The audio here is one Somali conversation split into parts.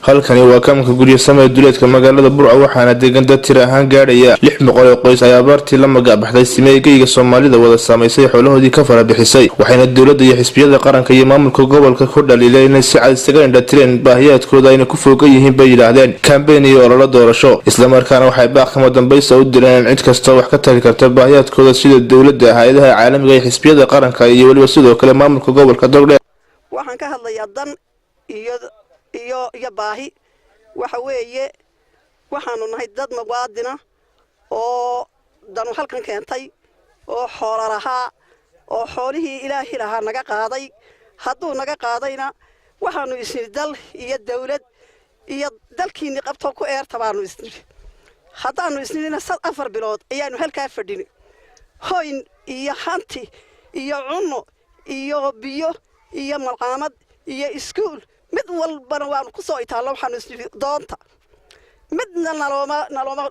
halkani waa kaamka guriyasama ee duleedka magaalada Burco waxaana deegan dad tir ahaan gaadhaya 600 oo qoys ay abaartii la magac baxday sameeyayga Soomaalida wada saameysay xoolahoodii ka fara bixisay waxayna dawladda iyo xisbiyada qaranka iyo maamulka gobolka ku dhaliileen in si cad isaga indhatireen baahiyaadkooda ay ku fogaan yihiin bay yiraahdeen campaign iyo olole doorasho isla markaana waxay baaqmo dambaysa u direen cid kasta wax ka tagi karta baahiyaadkooda sida dawladda hay'adaha caalamiga iyo xisbiyada qaranka iyo waliba sidoo kale maamulka gobolka Dogdheer waxaan ka hadlayaa dan iyo baahi waxa weeye waxaanu nahay dad muwaadina oo danu halkan keentay oo xoolaha oo xoolihii Ilaahay lahaa naga qaaday hadduu naga qaadayna waxaanu isnii dal iyo dawlad iyo dalkiini qabto ku eertabaanu isnii haddaanu isniina 4 bilood ayaanu halkaa fadhini hooyn iyo hanti iyo cunno iyo biyo iyo malqaamad iyo iskuul mid walbana waanu ku soo itaalo waxaanu isnii doonta midna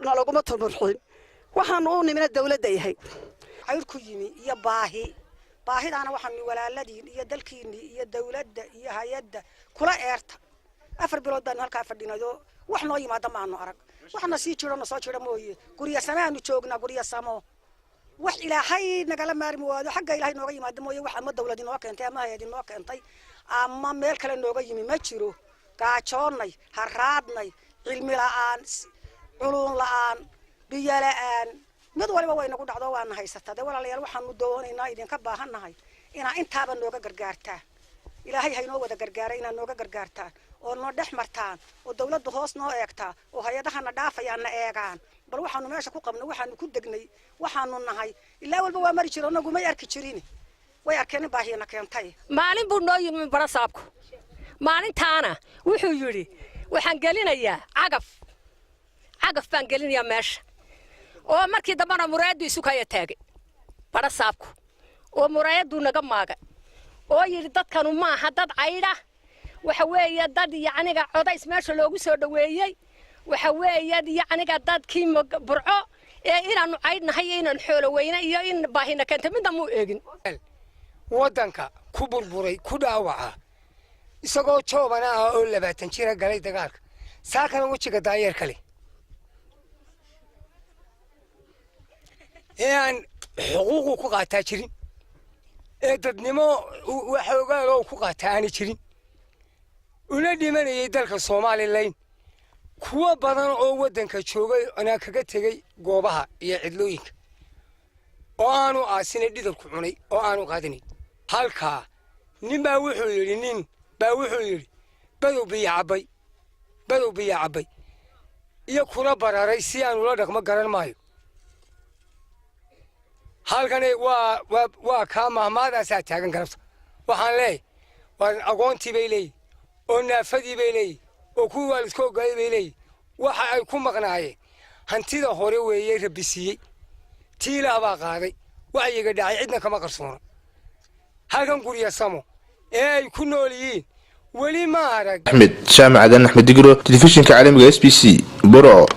naloguma tabarxin waxaanu u nimina dawladda yahay ayr ku yimi iyo baahidaana waxaanu walaaladii iyo dalkiini iyo dawladda iyo hay'adda kula eerta 4 bilood baan halka fadhinayo wax noo yimaado ma aanu arag waxna sii jirano soo jira mooyee guriga samaanu joognaa guriga samo wax ilaahay nagala maarmi waado xagga ilaahay nooga yimaado mooyee wax ama dawladda noo keentay ama hay'ad noo keentay ama meel kale nooga yimi ma jiro gaajoonay haraadnay cilmi la'aan culun la'aan biyo la'aan mid waliba way nagu dhacdo waan haysataa walaalayaal waxaanu doonaynaa idinka baahanahay ina intaaba nooga gargaartaa ilaahay haynoo wada gargaaray ina nooga gargaartaa oo noo dhex martaan oo dawladdu hoos noo eegtaa oo hay'adahana dhaafayana eegaan bal waxaanu meesha ku qabnay waxaanu ku degnay waxaanu nahay ilaa walba waa mari jiro nagu ma arki jirin way arkeen baahiyana keentay maalin buu noo yimi barasaabku maalintaana wuxuu yiri waxaan gelinayaa cagaf baan gelinayaa meesha oo markii dambana muraayadu isu kaya taagay barasaabku oo muraayadu naga maagay oo yiri dadkanu ma aha dad cayda waxa weeye dad yacniga codays meesha loogu soo dhaweeyay waxa weeye yacniga dadkii Burco ee inaanu caydnahay inaan xoolo weyna iyo in baahina keentay midna muu eegin wadanka ku burburay ku dhaawaca isagoo joobana oo 20 jira galay dagaalka saakana wajiga daayeer kale aan xuquuq ku qaataa jirin ee dadnimo waxa ogaal ku qaataan jirin una dhimanayay dalka Soomaaliland kuwa badan oo wadanka joogay ana kaga tagay goobaha iyo cidlooyinka oo aanu aasinay dhidalku cunay oo aanu qaadinay halka nin baa wuxuu yiri badow biya cabay iyo kula bararay si aanu la dhaqmo garan maayo halkan waa ka mahmaadaas taagan garabta waxaan leeyahay waan aqoontii bay leeyahay oo naafadii bay leeyahay oo kuwa waalidka ogaay bay leeyahay waxa ay ku maqnaayeen hantida hore weeyay rabisiyay tiila baa qaaday waxiga dhacay cidna kama qarsoona halkan guriyasamo ee ay ku nool yihiin wali ma arag Ahmed Jaamacadan Ahmed Digro telefishinka caalamiga SBC Burco